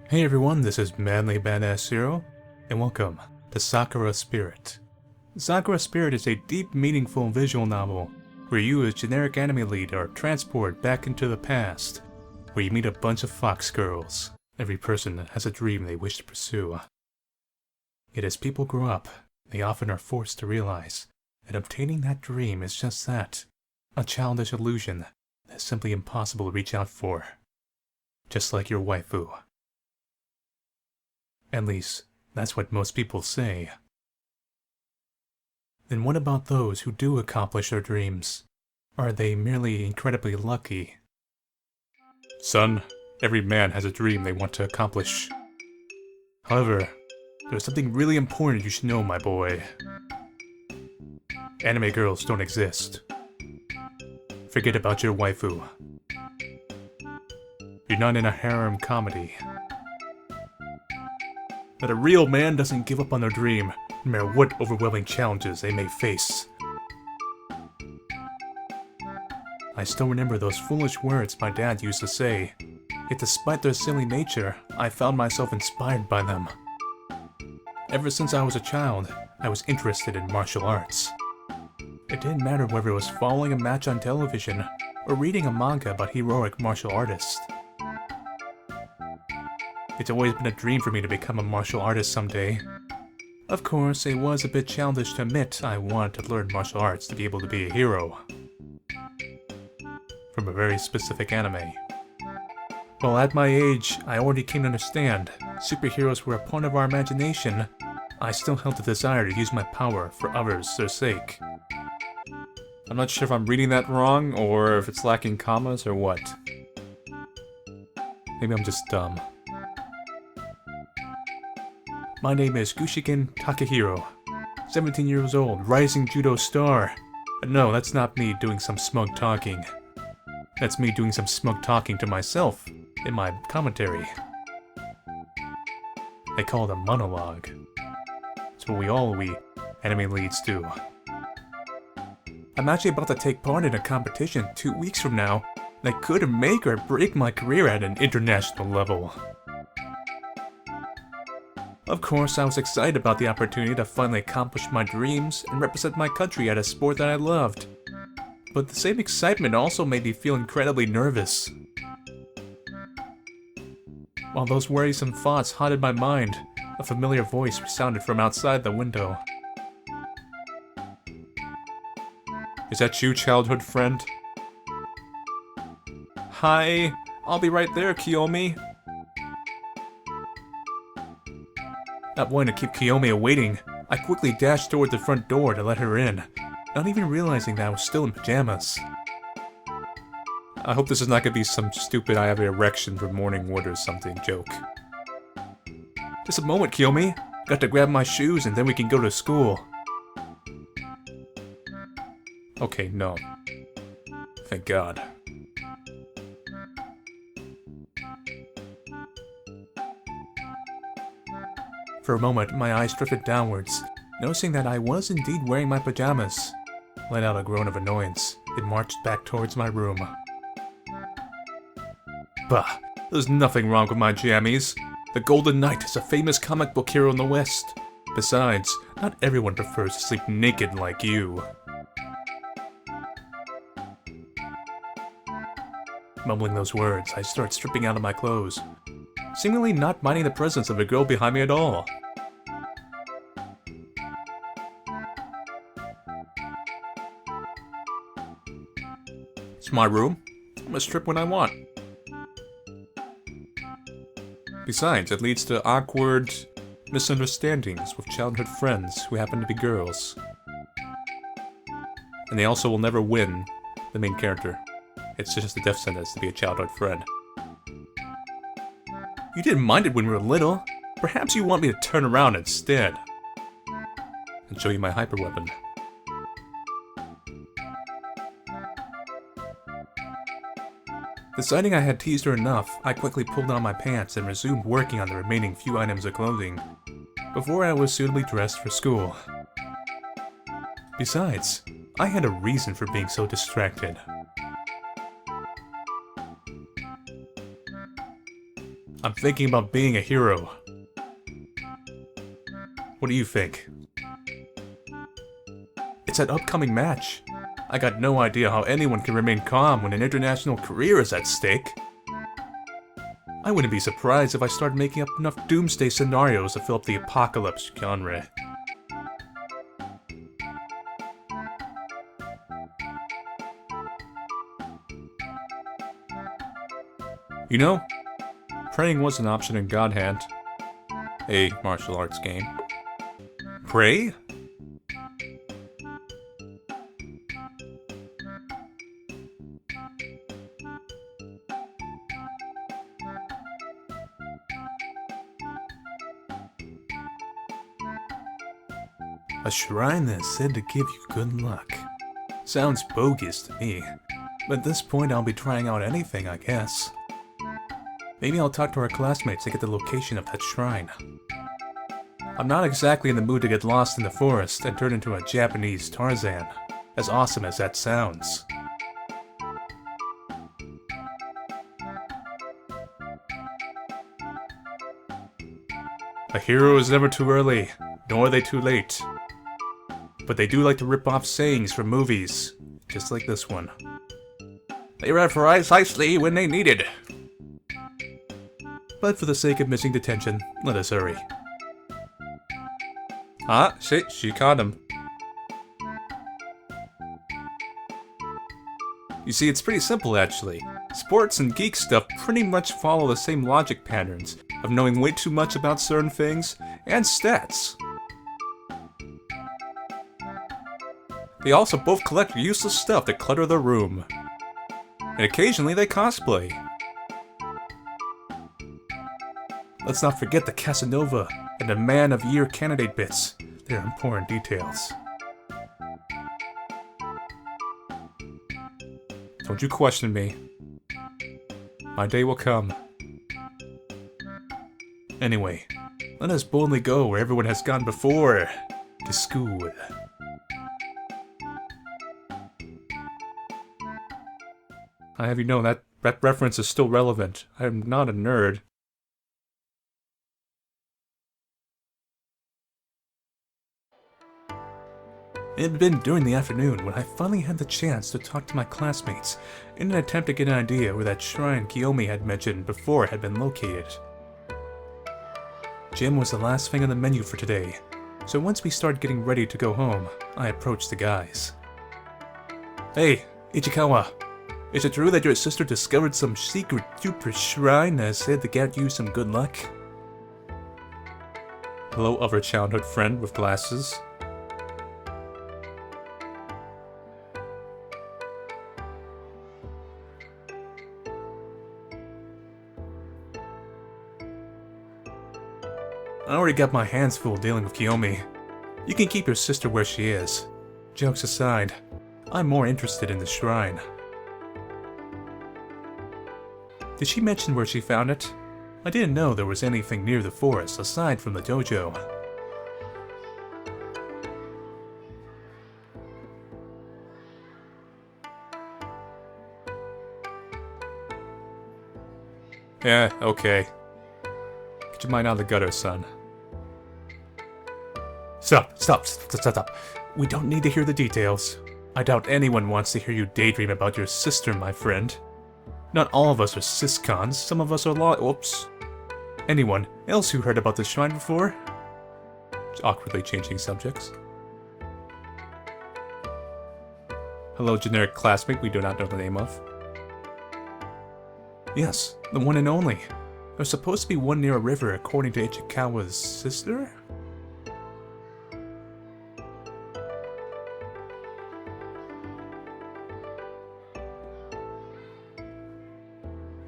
Hey everyone, this is Manly Badass Zero, and welcome to Sakura Spirit. Sakura Spirit is a deep, meaningful visual novel where you as generic anime lead are transported back into the past, where you meet a bunch of fox girls. Every person has a dream they wish to pursue. Yet as people grow up, they often are forced to realize that obtaining that dream is just that, a childish illusion that is simply impossible to reach out for. Just like your waifu. At least, that's what most people say. Then what about those who do accomplish their dreams? Are they merely incredibly lucky? Son, every man has a dream they want to accomplish. However, there's something really important you should know, my boy. Anime girls don't exist. Forget about your waifu. You're not in a harem comedy. That a real man doesn't give up on their dream, no matter what overwhelming challenges they may face. I still remember those foolish words my dad used to say, yet despite their silly nature, I found myself inspired by them. Ever since I was a child, I was interested in martial arts. It didn't matter whether it was following a match on television or reading a manga about heroic martial artists. It's always been a dream for me to become a martial artist someday. Of course, it was a bit childish to admit I wanted to learn martial arts to be able to be a hero. From a very specific anime. While at my age, I already came to understand superheroes were a part of our imagination, I still held the desire to use my power for others' their sake. I'm not sure if I'm reading that wrong, or if it's lacking commas, or what. Maybe I'm just dumb. My name is Gushiken Takahiro, 17 years old, rising judo star. No, that's not me doing some smug talking. That's me doing some smug talking to myself in my commentary. They call it a monologue. It's what we anime leads do. I'm actually about to take part in a competition 2 weeks from now that could make or break my career at an international level. Of course, I was excited about the opportunity to finally accomplish my dreams and represent my country at a sport that I loved. But the same excitement also made me feel incredibly nervous. While those worrisome thoughts haunted my mind, a familiar voice resounded from outside the window. Is that you, childhood friend? Hi, I'll be right there, Kiyomi. Not wanting to keep Kiyomi awaiting, I quickly dashed toward the front door to let her in, not even realizing that I was still in pajamas. I hope this is not gonna be some stupid I have an erection from morning wood or something joke. Just a moment, Kiyomi. Got to grab my shoes and then we can go to school. Okay, no. Thank God. For a moment, my eyes drifted downwards, noticing that I was indeed wearing my pajamas. Let out a groan of annoyance, and marched back towards my room. Bah, there's nothing wrong with my jammies. The Golden Knight is a famous comic book hero in the West. Besides, not everyone prefers to sleep naked like you. Mumbling those words, I start stripping out of my clothes, seemingly not minding the presence of a girl behind me at all. It's my room. I'm gonna strip when I want. Besides, it leads to awkward misunderstandings with childhood friends who happen to be girls. And they also will never win the main character. It's just a death sentence to be a childhood friend. You didn't mind it when we were little. Perhaps you want me to turn around instead. And show you my hyper weapon. Deciding I had teased her enough, I quickly pulled on my pants and resumed working on the remaining few items of clothing, before I was suitably dressed for school. Besides, I had a reason for being so distracted. I'm thinking about being a hero. What do you think? It's an upcoming match. I got no idea how anyone can remain calm when an international career is at stake. I wouldn't be surprised if I started making up enough doomsday scenarios to fill up the apocalypse genre. You know, praying was an option in God Hand, a martial arts game. Pray? A shrine that's said to give you good luck. Sounds bogus to me, but at this point I'll be trying out anything, I guess. Maybe I'll talk to our classmates to get the location of that shrine. I'm not exactly in the mood to get lost in the forest and turn into a Japanese Tarzan, as awesome as that sounds. A hero is never too early, nor are they too late. But they do like to rip off sayings from movies, just like this one. They arrive precisely when they needed. But for the sake of missing detention, let us hurry. Ah, shit, she caught him. You see, it's pretty simple actually. Sports and geek stuff pretty much follow the same logic patterns of knowing way too much about certain things and stats. They also both collect useless stuff to clutter the room. And occasionally they cosplay. Let's not forget the Casanova and the Man of Year candidate bits. They're important details. Don't you question me. My day will come. Anyway, let us boldly go where everyone has gone before. To school. I have you know that reference is still relevant. I am not a nerd. It had been during the afternoon when I finally had the chance to talk to my classmates in an attempt to get an idea where that shrine Kiyomi had mentioned before had been located. Gym was the last thing on the menu for today, so once we started getting ready to go home, I approached the guys. Hey, Ichikawa, is it true that your sister discovered some secret super shrine that said to get you some good luck? Hello, other childhood friend with glasses. I already got my hands full dealing with Kiyomi. You can keep your sister where she is. Jokes aside, I'm more interested in the shrine. Did she mention where she found it? I didn't know there was anything near the forest aside from the dojo. Yeah, okay. Get your mind out of the gutter, son. Stop. We don't need to hear the details. I doubt anyone wants to hear you daydream about your sister, my friend. Not all of us are ciscons, some of us are whoops. Anyone else who heard about the shrine before? Awkwardly changing subjects. Hello, generic classmate we do not know the name of. Yes, the one and only. There's supposed to be one near a river according to Ichikawa's sister?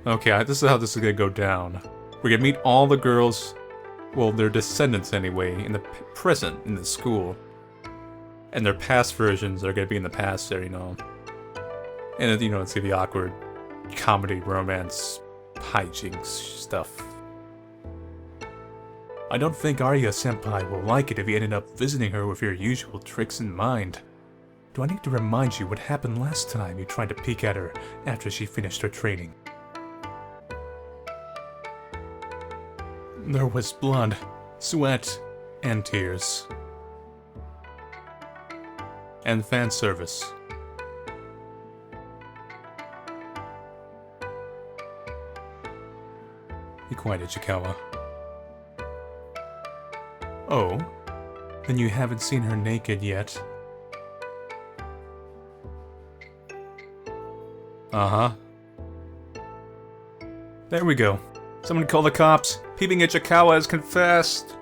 Okay, this is how this is gonna go down. We're gonna meet all the girls, well, their descendants anyway, in the present in the school. And their past versions are gonna be in the past there, you know. And, you know, it's gonna be awkward comedy, romance, hijinks stuff. I don't think Arya-senpai will like it if you ended up visiting her with your usual tricks in mind. Do I need to remind you what happened last time you tried to peek at her after she finished her training? There was blood, sweat, and tears. And fan service. Be quiet, Ichikawa. Oh? Then you haven't seen her naked yet? Uh-huh. There we go. Someone call the cops. Peeping Ichikawa has confessed.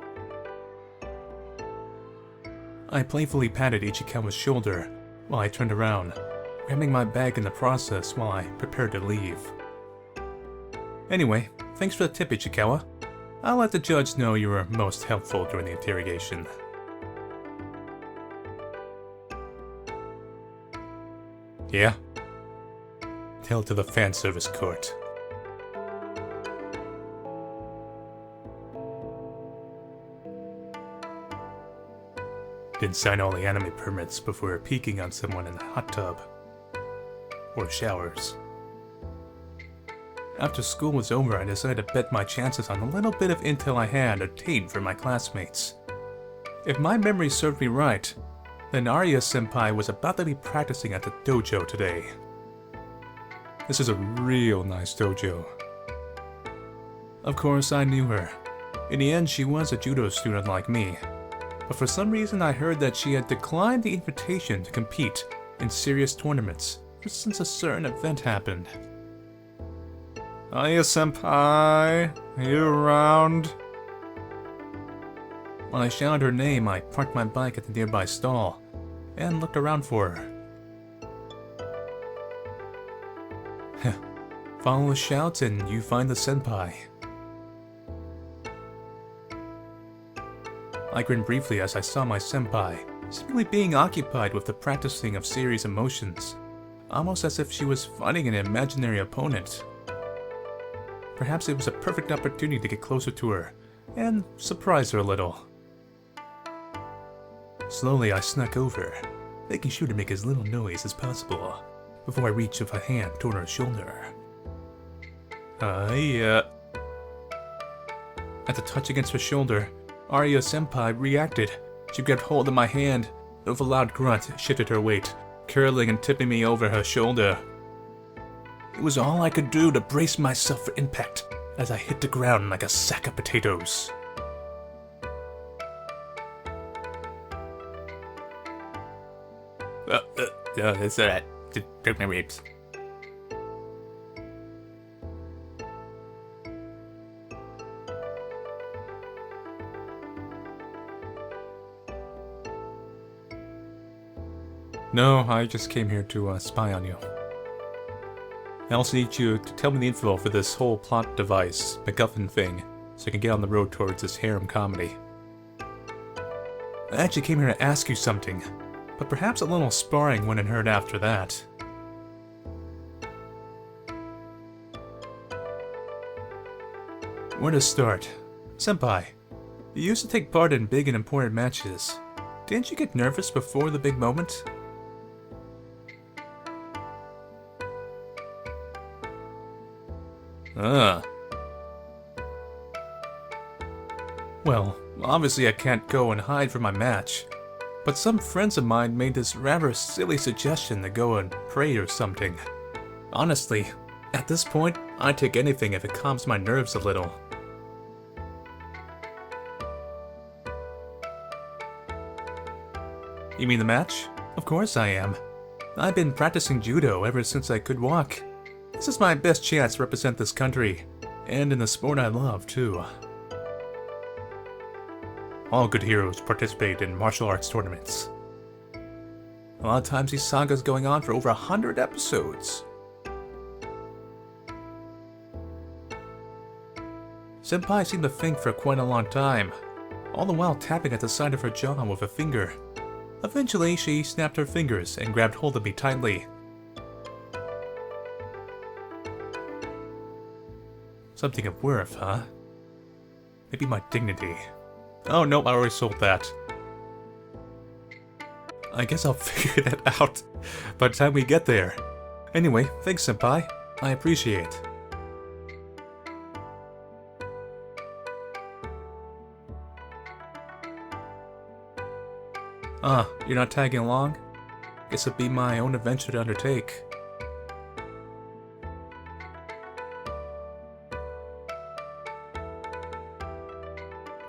I playfully patted Ichikawa's shoulder while I turned around, ramming my bag in the process while I prepared to leave. Anyway, thanks for the tip, Ichikawa. I'll let the judge know you were most helpful during the interrogation. Yeah? Tell it to the fan service court. Didn't sign all the anime permits before peeking on someone in the hot tub. Or showers. After school was over, I decided to bet my chances on the little bit of intel I had obtained from my classmates. If my memory served me right, then Arya-senpai was about to be practicing at the dojo today. This is a real nice dojo. Of course, I knew her. In the end, she was a judo student like me. But for some reason I heard that she had declined the invitation to compete in serious tournaments just since a certain event happened. Aya-senpai, are you around? When I shouted her name, I parked my bike at the nearby stall and looked around for her. Follow the shouts and you find the senpai. I grinned briefly as I saw my senpai, seemingly being occupied with the practicing of serious emotions, almost as if she was fighting an imaginary opponent. Perhaps it was a perfect opportunity to get closer to her and surprise her a little. Slowly I snuck over, making sure to make as little noise as possible before I reached with a hand toward her shoulder. At the touch against her shoulder, Arya-senpai reacted. She grabbed hold of my hand, and with a loud grunt, shifted her weight, curling and tipping me over her shoulder. It was all I could do to brace myself for impact as I hit the ground like a sack of potatoes. It's alright. Break my ribs. No, I just came here to spy on you. I also need you to tell me the info for this whole plot device, MacGuffin thing, so I can get on the road towards this harem comedy. I actually came here to ask you something, but perhaps a little sparring wouldn't hurt after that. Where to start? Senpai, you used to take part in big and important matches. Didn't you get nervous before the big moment? Well, obviously I can't go and hide from my match, but some friends of mine made this rather silly suggestion to go and pray or something. Honestly, at this point, I'd take anything if it calms my nerves a little. You mean the match? Of course I am. I've been practicing judo ever since I could walk. This is my best chance to represent this country, and in the sport I love, too. All good heroes participate in martial arts tournaments. A lot of times these sagas going on for over 100 episodes. Senpai seemed to think for quite a long time, all the while tapping at the side of her jaw with a finger. Eventually, she snapped her fingers and grabbed hold of me tightly. Something of worth, huh? Maybe my dignity. Oh no, I already sold that. I guess I'll figure that out by the time we get there. Anyway, thanks, senpai. I appreciate it. You're not tagging along? Guess it'd be my own adventure to undertake.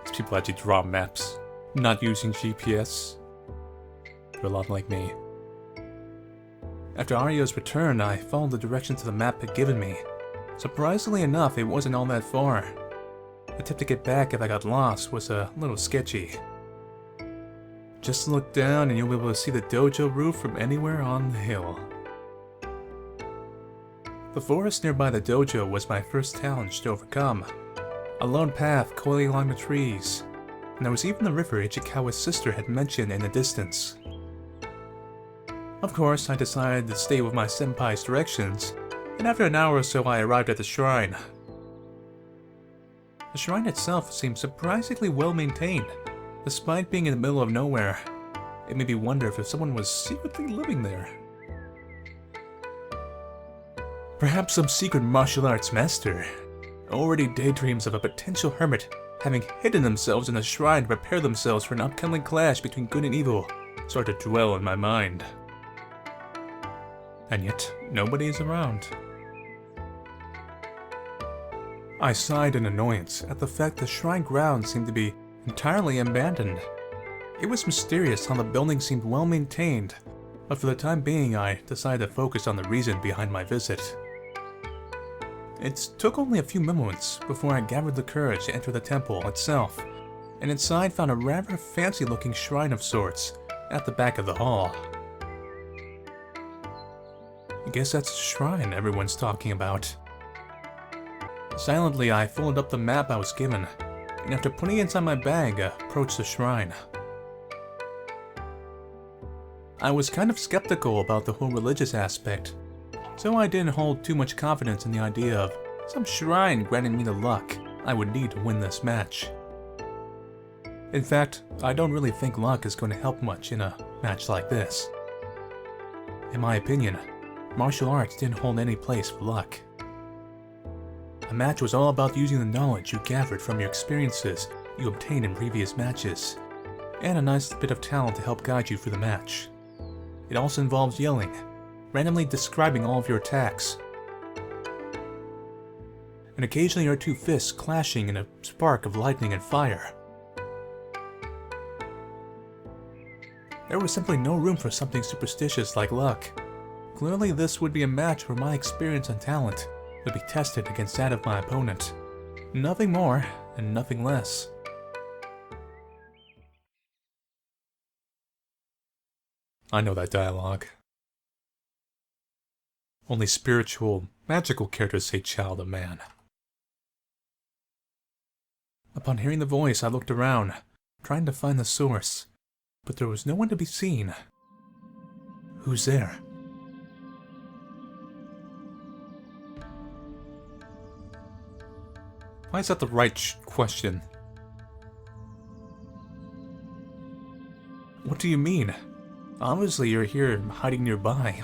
These people actually draw maps, not using GPS. They're a lot like me. After Ario's return, I followed the directions the map had given me. Surprisingly enough, it wasn't all that far. The tip to get back if I got lost was a little sketchy. Just look down and you'll be able to see the dojo roof from anywhere on the hill. The forest nearby the dojo was my first challenge to overcome. A lone path coiling along the trees, and there was even the river Ichikawa's sister had mentioned in the distance. Of course, I decided to stay with my senpai's directions, and after an hour or so I arrived at the shrine. The shrine itself seemed surprisingly well maintained, despite being in the middle of nowhere. It made me wonder if someone was secretly living there. Perhaps some secret martial arts master already daydreams of a potential hermit having hidden themselves in the shrine to prepare themselves for an upcoming clash between good and evil started to dwell in my mind. And yet, nobody is around. I sighed in annoyance at the fact the shrine grounds seemed to be entirely abandoned. It was mysterious how the building seemed well maintained, but for the time being I decided to focus on the reason behind my visit. It took only a few moments before I gathered the courage to enter the temple itself, and inside found a rather fancy-looking shrine of sorts at the back of the hall. I guess that's the shrine everyone's talking about. Silently, I folded up the map I was given, and after putting it inside my bag, approached the shrine. I was kind of skeptical about the whole religious aspect, so I didn't hold too much confidence in the idea of some shrine granting me the luck I would need to win this match. In fact, I don't really think luck is going to help much in a match like this. In my opinion, martial arts didn't hold any place for luck. A match was all about using the knowledge you gathered from your experiences you obtained in previous matches, and a nice bit of talent to help guide you through the match. It also involves yelling, randomly describing all of your attacks, and occasionally your two fists clashing in a spark of lightning and fire. There was simply no room for something superstitious like luck. Clearly this would be a match where my experience and talent would be tested against that of my opponent. Nothing more and nothing less. I know that dialogue. Only spiritual, magical characters say child of man. Upon hearing the voice, I looked around, trying to find the source, but there was no one to be seen. Who's there? Why is that the right question? What do you mean? Obviously you're here hiding nearby.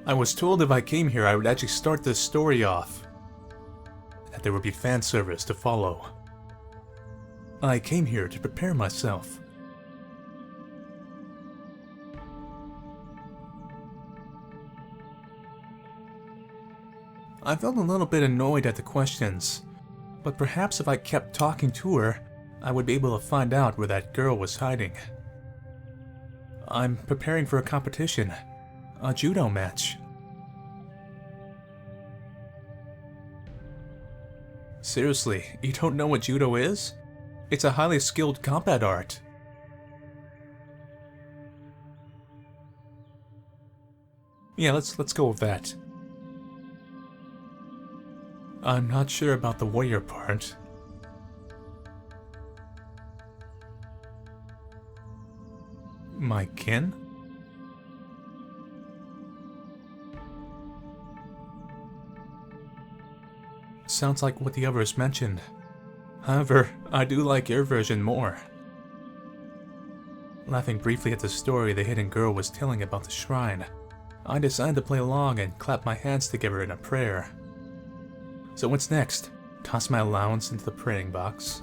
I was told if I came here I would actually start this story off, that there would be fan service to follow. I came here to prepare myself. I felt a little bit annoyed at the questions, but perhaps if I kept talking to her, I would be able to find out where that girl was hiding. I'm preparing for a competition, a judo match. Seriously, you don't know what judo is? It's a highly skilled combat art. Yeah, let's go with that. I'm not sure about the warrior part. My kin? Sounds like what the others mentioned. However, I do like your version more. Laughing briefly at the story the hidden girl was telling about the shrine, I decided to play along and clap my hands together in a prayer. So what's next? Toss my allowance into the praying box.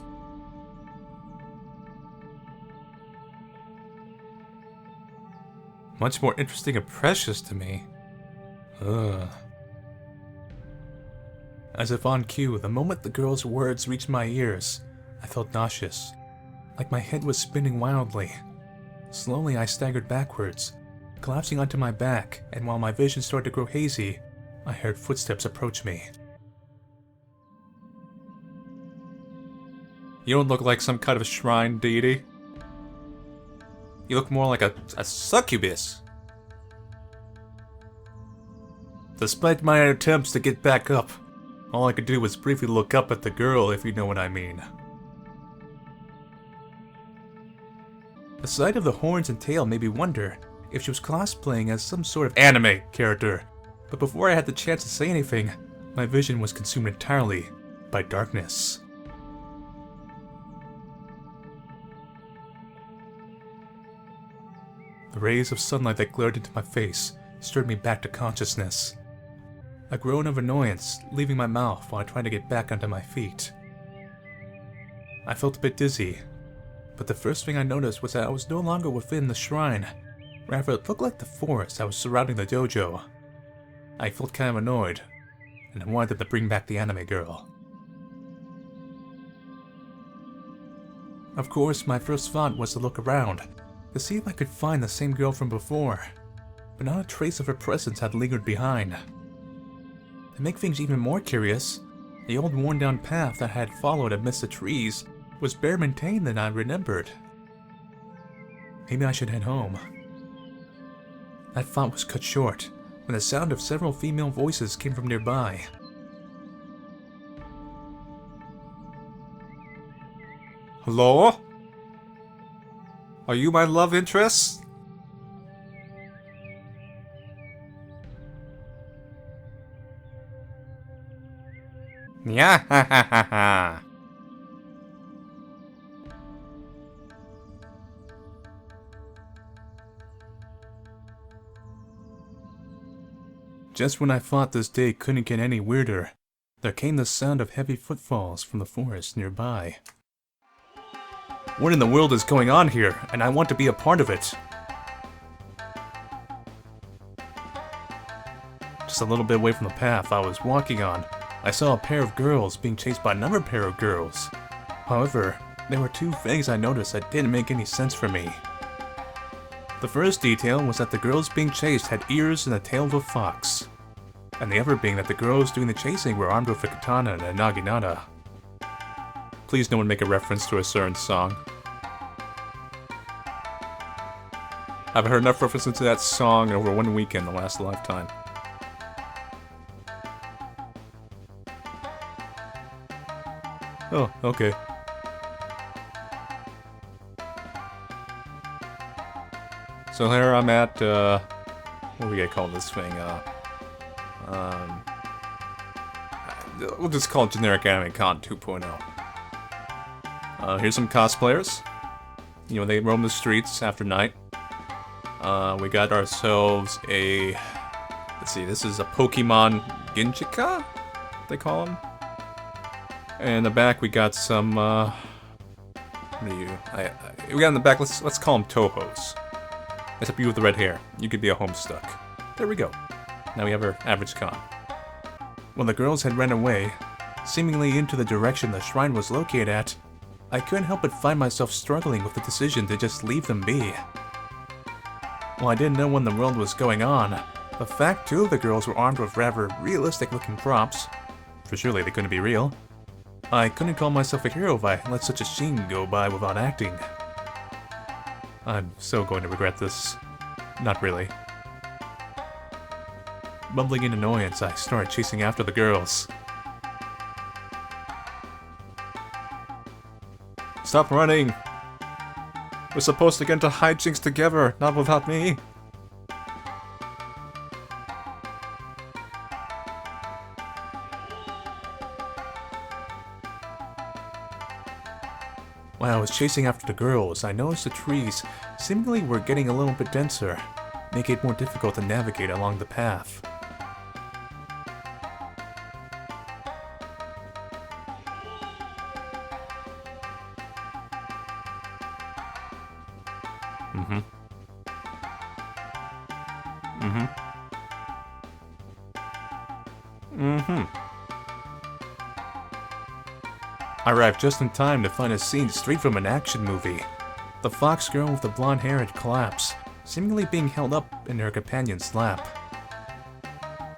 Much more interesting and precious to me. Ugh. As if on cue, the moment the girl's words reached my ears, I felt nauseous, like my head was spinning wildly. Slowly I staggered backwards, collapsing onto my back, and while my vision started to grow hazy, I heard footsteps approach me. You don't look like some kind of shrine deity. You look more like a succubus. Despite my attempts to get back up, all I could do was briefly look up at the girl, if you know what I mean. The sight of the horns and tail made me wonder if she was cosplaying as some sort of anime character, but before I had the chance to say anything, my vision was consumed entirely by darkness. The rays of sunlight that glared into my face stirred me back to consciousness. A groan of annoyance leaving my mouth while I tried to get back onto my feet. I felt a bit dizzy, but the first thing I noticed was that I was no longer within the shrine. Rather, it looked like the forest that was surrounding the dojo. I felt kind of annoyed, and I wanted them to bring back the anime girl. Of course, my first thought was to look around, to see if I could find the same girl from before, but not a trace of her presence had lingered behind. To make things even more curious, the old worn-down path that I had followed amidst the trees was better maintained than I remembered. Maybe I should head home. That thought was cut short when the sound of several female voices came from nearby. Hello? Are you my love interest? Yeah, ha ha ha ha. Just when I thought this day couldn't get any weirder, there came the sound of heavy footfalls from the forest nearby. What in the world is going on here, and I want to be a part of it? Just a little bit away from the path I was walking on, I saw a pair of girls being chased by another pair of girls. However, there were two things I noticed that didn't make any sense for me. The first detail was that the girls being chased had ears and the tail of a fox, and the other being that the girls doing the chasing were armed with a katana and a naginata. Please no one make a reference to a certain song. I've heard enough references to that song in over one weekend the last lifetime. Oh, okay. So here I'm at, what do we gotta call this thing? We'll just call it Generic Anime Con 2.0. Here's some cosplayers. You know, they roam the streets after night. We got ourselves a... Let's see, this is a Pokemon Ginchika? They call them? And in the back we got some, what are you? We got in the back, let's call them Tohos. Except you with the red hair. You could be a Homestuck. There we go. Now we have our average con. When the girls had run away, seemingly into the direction the shrine was located at, I couldn't help but find myself struggling with the decision to just leave them be. While I didn't know when the world was going on, the fact two of the girls were armed with rather realistic-looking props, for surely they couldn't be real, I couldn't call myself a hero if I let such a scene go by without acting. I'm so going to regret this. Not really. Bumbling in annoyance, I started chasing after the girls. Stop running! We're supposed to get into hijinks together, not without me. While I was chasing after the girls, I noticed the trees seemingly were getting a little bit denser, making it more difficult to navigate along the path. I arrived just in time to find a scene straight from an action movie. The fox girl with the blonde hair had collapsed, seemingly being held up in her companion's lap.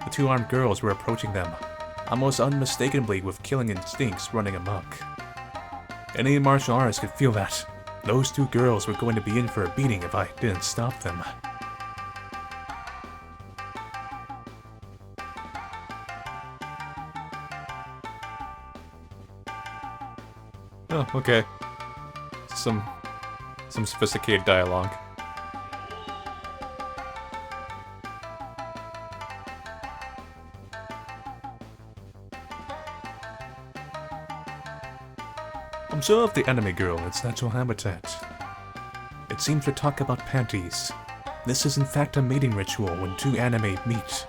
The two armed girls were approaching them, almost unmistakably with killing instincts running amok. Any martial artist could feel that. Those two girls were going to be in for a beating if I didn't stop them. Oh, okay. Some sophisticated dialogue. Observe the enemy girl in its natural habitat. It seems to talk about panties. This is in fact a mating ritual when two anime meet.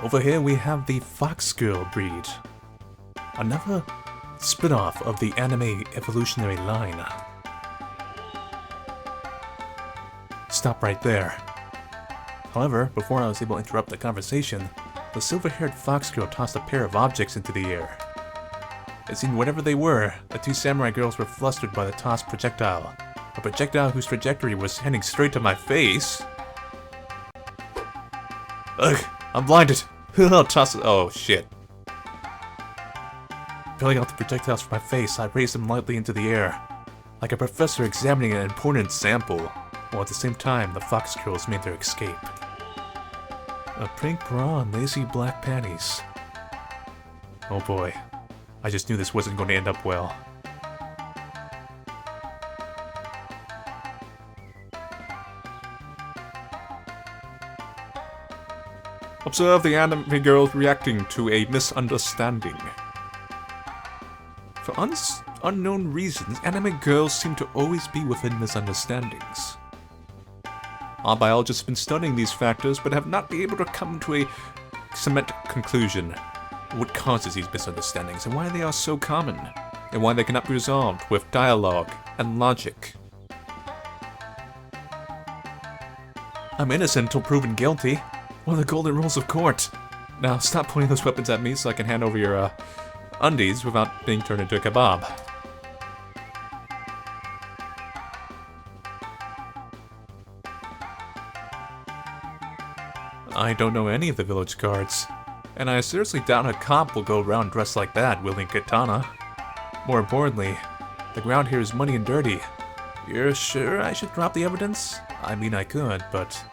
Over here we have the fox girl breed. Another spin-off of the anime evolutionary line. Stop right there. However, before I was able to interrupt the conversation, the silver-haired fox girl tossed a pair of objects into the air. It seemed whatever they were, the two samurai girls were flustered by the tossed projectile. A projectile whose trajectory was heading straight to my face. Ugh, I'm blinded. Toss it. Oh shit. Peeling out the projectiles from my face, I raised them lightly into the air, like a professor examining an important sample, while at the same time the fox girls made their escape. A pink bra and lacy black panties. Oh boy, I just knew this wasn't going to end up well. Observe the anime girls reacting to a misunderstanding. For unknown reasons, anime girls seem to always be within misunderstandings. Our biologists have been studying these factors, but have not been able to come to a cement conclusion. What causes these misunderstandings, and why they are so common, and why they cannot be resolved with dialogue and logic. I'm innocent until proven guilty. One of the golden rules of court. Now stop pointing those weapons at me so I can hand over your, undies without being turned into a kebab. I don't know any of the village guards, and I seriously doubt a cop will go around dressed like that, wielding katana. More importantly, the ground here is muddy and dirty. You're sure I should drop the evidence? I mean, I could, but...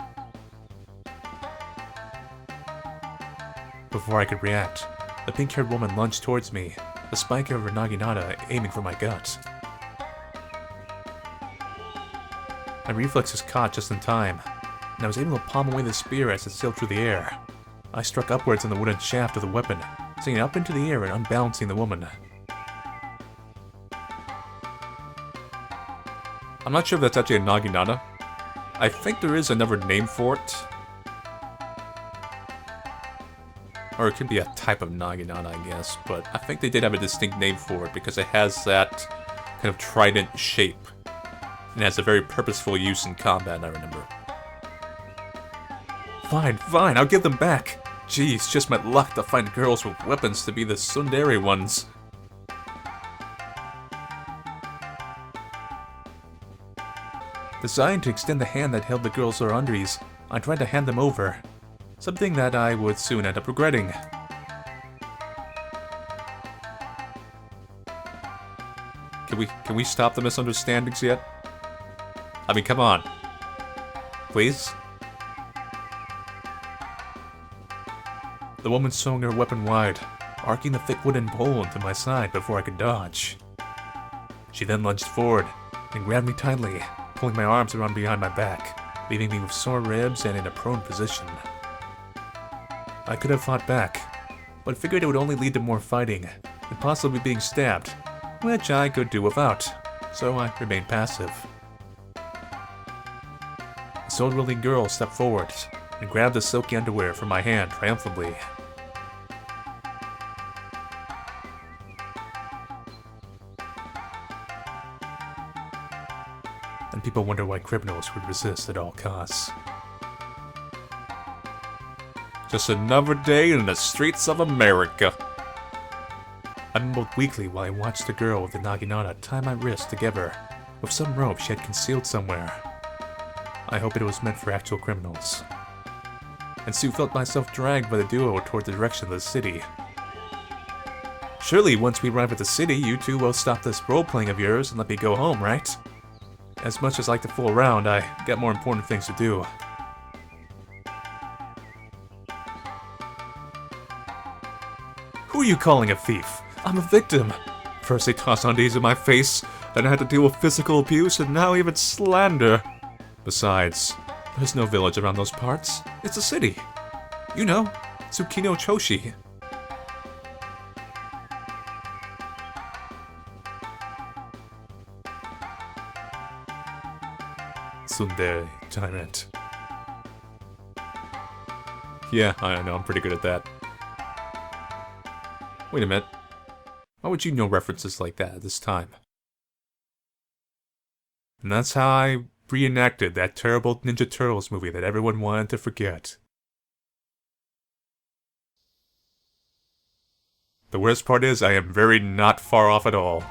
Before I could react, the pink-haired woman lunged towards me, the spike of her naginata aiming for my gut. My reflexes caught just in time, and I was able to palm away the spear as it sailed through the air. I struck upwards on the wooden shaft of the weapon, sending it up into the air and unbalancing the woman. I'm not sure if that's actually a naginata. I think there is another name for it. Or it could be a type of naginata, I guess, but I think they did have a distinct name for it because it has that kind of trident shape. And it has a very purposeful use in combat, I remember. Fine, I'll give them back. Jeez, just my luck to find girls with weapons to be the tsundere ones. Designed to extend the hand that held the girls' undies, I tried to hand them over. Something that I would soon end up regretting. Can we stop the misunderstandings yet? I mean, come on. Please? The woman swung her weapon wide, arcing the thick wooden pole into my side before I could dodge. She then lunged forward and grabbed me tightly, pulling my arms around behind my back, leaving me with sore ribs and in a prone position. I could have fought back, but figured it would only lead to more fighting, and possibly being stabbed, which I could do without, so I remained passive. The sword-wielding girl stepped forward and grabbed the silky underwear from my hand triumphantly. and people wonder why criminals would resist at all costs. Just another day in the streets of America. I mumbled weakly while I watched the girl with the naginata tie my wrists together with some rope she had concealed somewhere. I hope it was meant for actual criminals. And soon felt myself dragged by the duo toward the direction of the city. Surely once we arrive at the city, you two will stop this role-playing of yours and let me go home, right? As much as I like to fool around, I got more important things to do. Who are you calling a thief? I'm a victim. First they tossed undies in my face, then I had to deal with physical abuse, and now even slander. Besides, there's no village around those parts. It's a city. You know, Tsukino Choshi. Tsundere, Tyrant. Yeah, I know, I'm pretty good at that. Wait a minute. Why would you know references like that at this time? And that's how I reenacted that terrible Ninja Turtles movie that everyone wanted to forget. The worst part is, I am very not far off at all.